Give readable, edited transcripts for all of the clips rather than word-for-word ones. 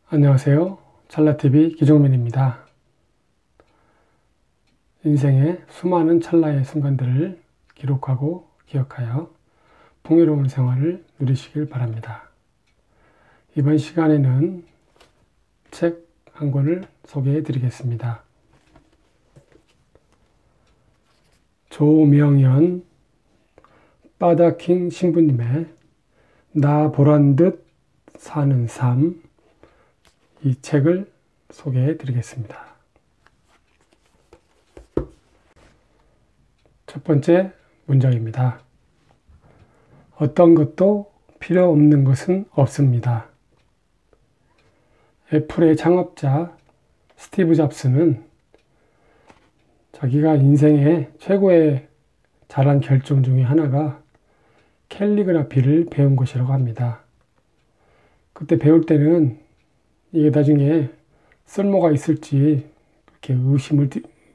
안녕하세요. 찰나TV 기종민입니다. 인생의 수많은 찰나의 순간들을 기록하고 기억하여 풍요로운 생활을 누리시길 바랍니다. 이번 시간에는 책 한 권을 소개해 드리겠습니다. 조명연 바다킹 신부님의 나 보란듯 사는 삶, 이 책을 소개해 드리겠습니다. 첫 번째 문장입니다. 어떤 것도 필요 없는 것은 없습니다. 애플의 창업자 스티브 잡스는 자기가 인생의 최고의 잘한 결정 중에 하나가 캘리그라피를 배운 것이라고 합니다. 그때 배울 때는 이게 나중에 쓸모가 있을지 그렇게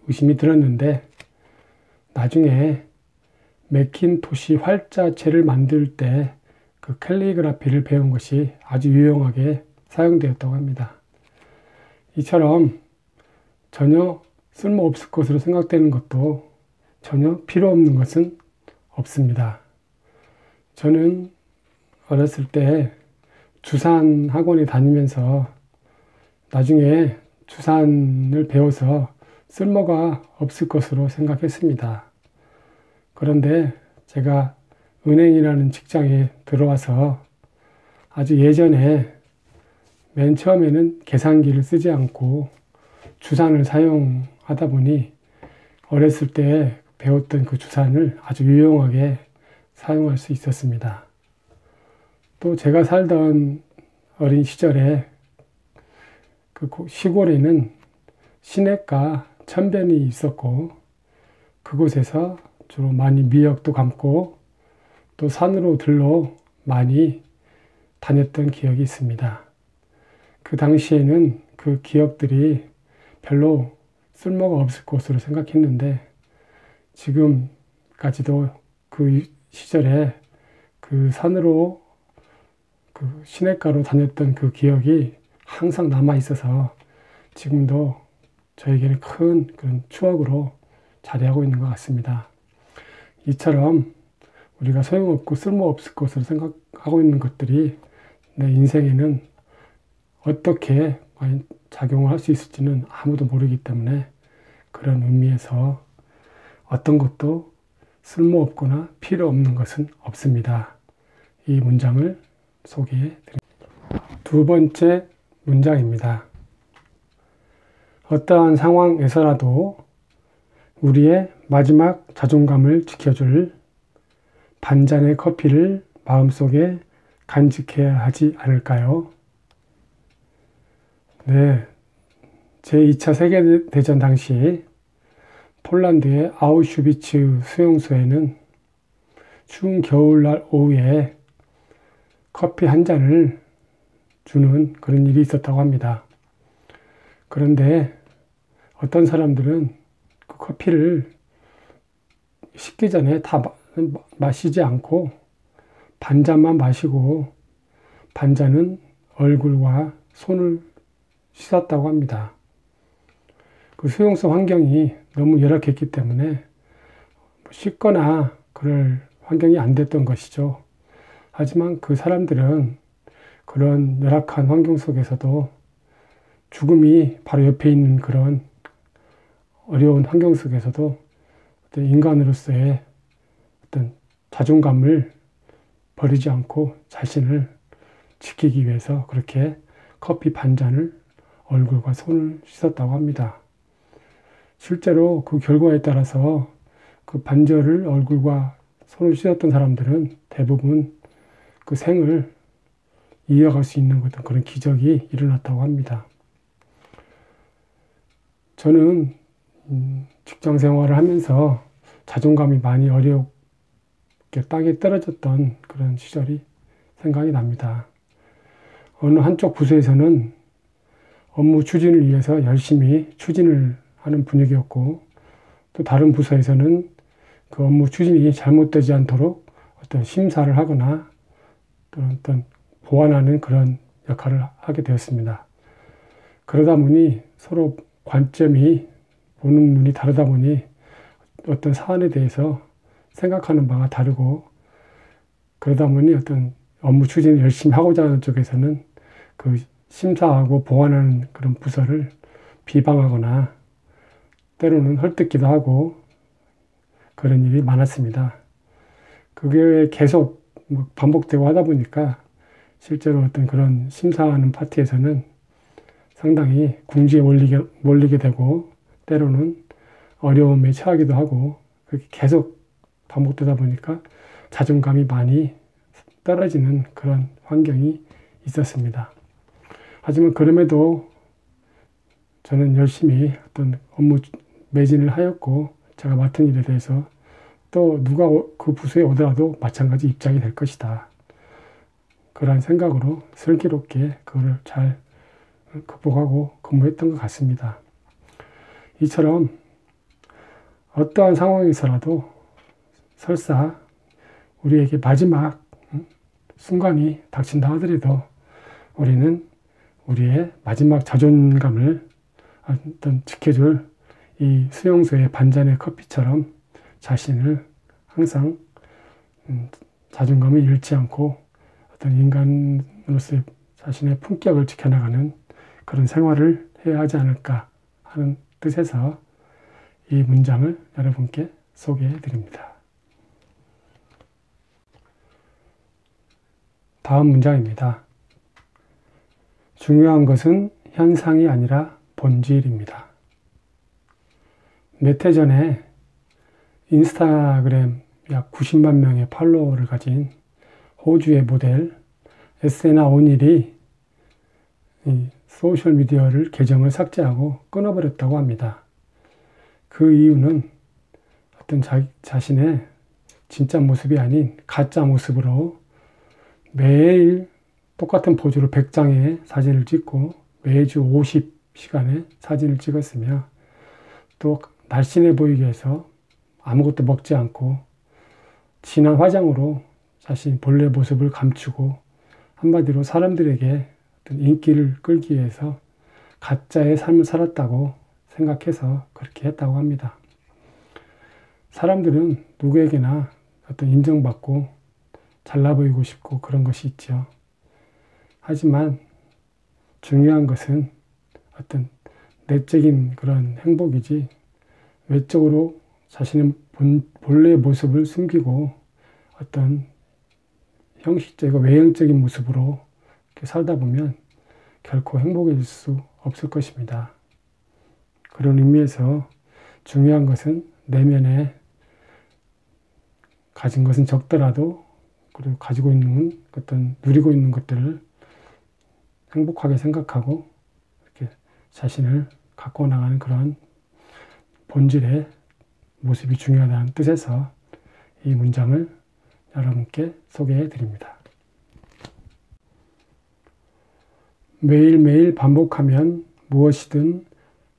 의심이 들었는데, 나중에 맥킨토시 활자체를 만들 때 그 캘리그라피를 배운 것이 아주 유용하게 사용되었다고 합니다. 이처럼 전혀 쓸모없을 것으로 생각되는 것도 전혀 필요 없는 것은 없습니다. 저는 어렸을 때 주산 학원에 다니면서 나중에 주산을 배워서 쓸모가 없을 것으로 생각했습니다. 그런데 제가 은행이라는 직장에 들어와서 아주 예전에 맨 처음에는 계산기를 쓰지 않고 주산을 사용하다 보니 어렸을 때 배웠던 그 주산을 아주 유용하게 사용할 수 있었습니다. 또 제가 살던 어린 시절에 그 시골에는 시냇가 천변이 있었고, 그곳에서 주로 많이 미역도 감고 또 산으로 들러 많이 다녔던 기억이 있습니다. 그 당시에는 그 기억들이 별로 쓸모가 없을 것으로 생각했는데, 지금까지도 그 시절에 그 산으로 그 시냇가로 다녔던 그 기억이 항상 남아 있어서 지금도 저에게는 큰 그런 추억으로 자리하고 있는 것 같습니다. 이처럼 우리가 소용없고 쓸모없을 것으로 생각하고 있는 것들이 내 인생에는 어떻게 작용을 할 수 있을지는 아무도 모르기 때문에, 그런 의미에서 어떤 것도 쓸모없거나 필요 없는 것은 없습니다. 이 문장을 소개해 드립니다. 두 번째 문장입니다. 어떠한 상황에서라도 우리의 마지막 자존감을 지켜줄 반잔의 커피를 마음속에 간직해야 하지 않을까요? 네, 제2차 세계대전 당시 폴란드의 아우슈비츠 수용소에는 추운 겨울날 오후에 커피 한 잔을 주는 그런 일이 있었다고 합니다. 그런데 어떤 사람들은 그 커피를 식기 전에 다 마시지 않고 반잔만 마시고 반잔은 얼굴과 손을 씻었다고 합니다. 그 수용소 환경이 너무 열악했기 때문에 씻거나 그럴 환경이 안 됐던 것이죠. 하지만 그 사람들은 그런 열악한 환경 속에서도 죽음이 바로 옆에 있는 그런 어려운 환경 속에서도 어떤 인간으로서의 어떤 자존감을 버리지 않고 자신을 지키기 위해서 그렇게 커피 반잔을 얼굴과 손을 씻었다고 합니다. 실제로 그 결과에 따라서 그 반절을 얼굴과 손을 씻었던 사람들은 대부분 그 생을 이어갈 수 있는 어떤 그런 기적이 일어났다고 합니다. 저는 직장 생활을 하면서 자존감이 많이 어렵게 땅에 떨어졌던 그런 시절이 생각이 납니다. 어느 한쪽 부서에서는 업무 추진을 위해서 열심히 추진을 하는 분위기였고, 또 다른 부서에서는 그 업무 추진이 잘못되지 않도록 어떤 심사를 하거나 또 어떤 보완하는 그런 역할을 하게 되었습니다. 그러다 보니 서로 관점이 보는 눈이 다르다 보니 어떤 사안에 대해서 생각하는 바가 다르고 그러다 보니 어떤 업무 추진을 열심히 하고자 하는 쪽에서는 그 심사하고 보완하는 그런 부서를 비방하거나 때로는 헐뜯기도 하고 그런 일이 많았습니다. 그게 계속 반복되고 하다 보니까 실제로 어떤 그런 심사하는 파트에서는 상당히 궁지에 몰리게 되고 때로는 어려움에 처하기도 하고 그렇게 계속 반복되다 보니까 자존감이 많이 떨어지는 그런 환경이 있었습니다. 하지만 그럼에도 저는 열심히 어떤 업무 매진을 하였고 제가 맡은 일에 대해서 또 누가 그 부서에 오더라도 마찬가지 입장이 될 것이다. 그런 생각으로 슬기롭게 그거를 잘 극복하고 근무했던 것 같습니다. 이처럼 어떠한 상황에서라도 설사 우리에게 마지막 순간이 닥친다 하더라도 우리는 우리의 마지막 자존감을 어떤 지켜줄 이 수용소의 반잔의 커피처럼 자신을 항상 자존감을 잃지 않고 어떤 인간으로서의 자신의 품격을 지켜나가는 그런 생활을 해야 하지 않을까 하는 뜻에서 이 문장을 여러분께 소개해 드립니다. 다음 문장입니다. 중요한 것은 현상이 아니라 본질입니다. 몇 해 전에 인스타그램 약 90만 명의 팔로워를 가진 호주의 모델 에스나 오닐이 이 소셜미디어를 계정을 삭제하고 끊어버렸다고 합니다. 그 이유는 어떤 자신의 진짜 모습이 아닌 가짜 모습으로 매일 똑같은 포즈로 100장의 사진을 찍고 매주 50시간의 사진을 찍었으며 또 날씬해 보이기 위해서 아무것도 먹지 않고 진한 화장으로 자신 본래 모습을 감추고 한마디로 사람들에게 어떤 인기를 끌기 위해서 가짜의 삶을 살았다고 생각해서 그렇게 했다고 합니다. 사람들은 누구에게나 어떤 인정받고 잘나 보이고 싶고 그런 것이 있죠. 하지만 중요한 것은 어떤 내적인 그런 행복이지 외적으로 자신의 본래의 모습을 숨기고 어떤 형식적이고 외형적인 모습으로 이렇게 살다 보면 결코 행복해질 수 없을 것입니다. 그런 의미에서 중요한 것은 내면에 가진 것은 적더라도 그리고 가지고 있는 어떤 누리고 있는 것들을 행복하게 생각하고 이렇게 자신을 갖고 나가는 그런 본질의 모습이 중요하다는 뜻에서 이 문장을 여러분께 소개해 드립니다. 매일매일 반복하면 무엇이든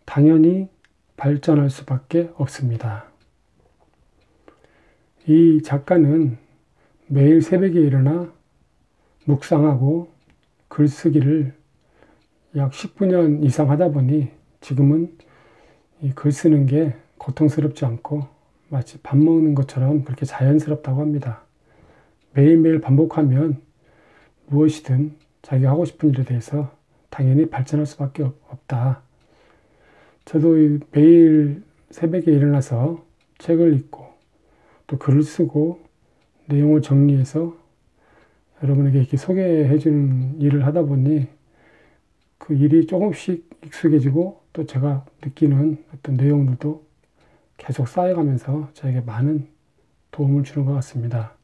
당연히 발전할 수밖에 없습니다. 이 작가는 매일 새벽에 일어나 묵상하고 글쓰기를 약 19년 이상 하다 보니 지금은 이 글 쓰는 게 고통스럽지 않고 마치 밥 먹는 것처럼 그렇게 자연스럽다고 합니다. 매일매일 반복하면 무엇이든 자기가 하고 싶은 일에 대해서 당연히 발전할 수밖에 없다. 저도 매일 새벽에 일어나서 책을 읽고 또 글을 쓰고 내용을 정리해서 여러분에게 이렇게 소개해 주는 일을 하다 보니 그 일이 조금씩 익숙해지고 또 제가 느끼는 어떤 내용들도 계속 쌓여가면서 저에게 많은 도움을 주는 것 같습니다.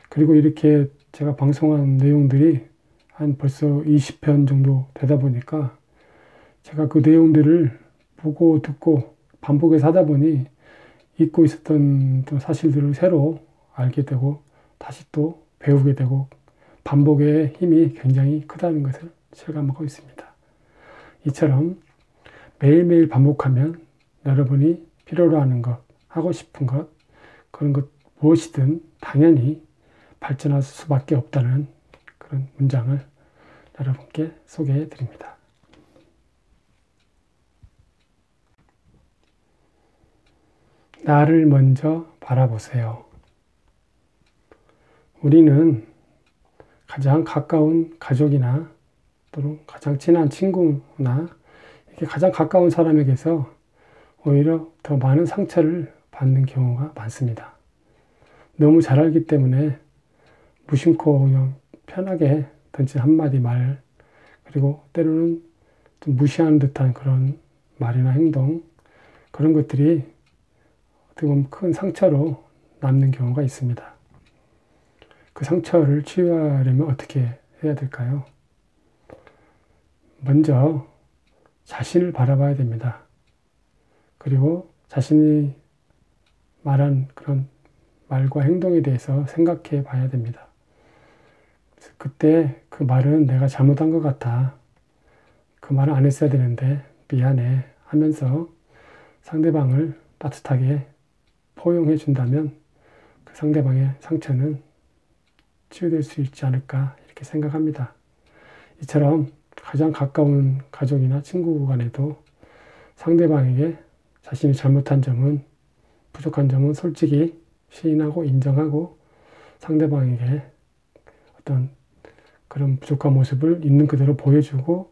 그리고 이렇게 제가 방송한 내용들이 한 벌써 20편 정도 되다 보니까 제가 그 내용들을 보고 듣고 반복해서 하다 보니 잊고 있었던 또 사실들을 새로 알게 되고 다시 또 배우게 되고 반복의 힘이 굉장히 크다는 것을 실감하고 있습니다. 이처럼 매일매일 반복하면 여러분이 필요로 하는 것, 하고 싶은 것, 그런 것 무엇이든 당연히 발전할 수밖에 없다는 그런 문장을 여러분께 소개해 드립니다. 나를 먼저 바라보세요. 우리는 가장 가까운 가족이나 또는 가장 친한 친구나 이렇게 가장 가까운 사람에게서 오히려 더 많은 상처를 받는 경우가 많습니다. 너무 잘 알기 때문에 무심코 그냥 편하게 던진 한마디 말, 그리고 때로는 좀 무시하는 듯한 그런 말이나 행동, 그런 것들이 어떻게 보면 큰 상처로 남는 경우가 있습니다. 그 상처를 치유하려면 어떻게 해야 될까요? 먼저 자신을 바라봐야 됩니다. 그리고 자신이 말한 그런 말과 행동에 대해서 생각해 봐야 됩니다. 그때 그 말은 내가 잘못한 것 같아. 그 말을 안 했어야 되는데 미안해 하면서 상대방을 따뜻하게 포용해 준다면 그 상대방의 상처는 치유될 수 있지 않을까 이렇게 생각합니다. 이처럼 가장 가까운 가족이나 친구 간에도 상대방에게 자신이 잘못한 점은, 부족한 점은 솔직히 시인하고 인정하고 상대방에게 어떤 그런 부족한 모습을 있는 그대로 보여주고,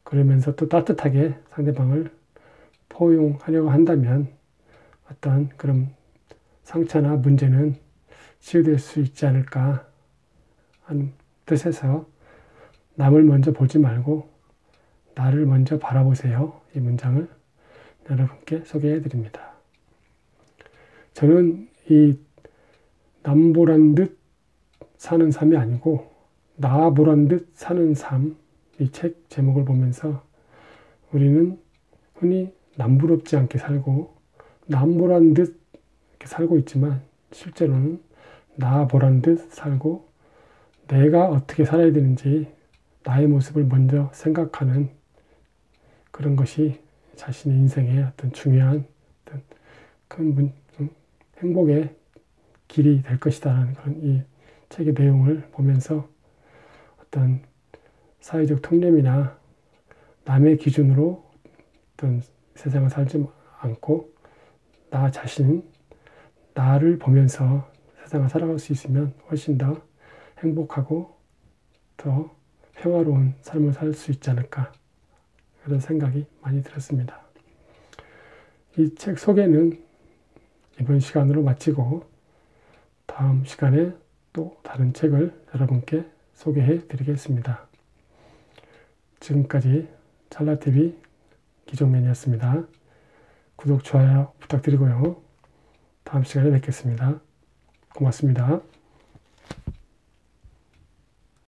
그러면서 또 따뜻하게 상대방을 포용하려고 한다면 어떤 그런 상처나 문제는 치유될 수 있지 않을까 하는 뜻에서 남을 먼저 보지 말고 나를 먼저 바라보세요. 이 문장을 여러분께 소개해 드립니다. 저는 이 남 보란 듯 사는 삶이 아니고 나 보란 듯 사는 삶, 이 책 제목을 보면서 우리는 흔히 남부럽지 않게 살고 남 보란 듯 이렇게 살고 있지만 실제로는 나 보란 듯 살고 내가 어떻게 살아야 되는지 나의 모습을 먼저 생각하는 그런 것이 자신의 인생의 어떤 중요한 어떤 큰 행복의 길이 될 것이다라는 그런 이 책의 내용을 보면서 어떤 사회적 통념이나 남의 기준으로 어떤 세상을 살지 않고 나 자신, 나를 보면서 세상을 살아갈 수 있으면 훨씬 더 행복하고 더 평화로운 삶을 살 수 있지 않을까, 그런 생각이 많이 들었습니다. 이 책 소개는 이번 시간으로 마치고 다음 시간에 또 다른 책을 여러분께 소개해 드리겠습니다. 지금까지 찰나TV 기종맨이었습니다. 구독, 좋아요 부탁드리고요. 다음 시간에 뵙겠습니다. 고맙습니다.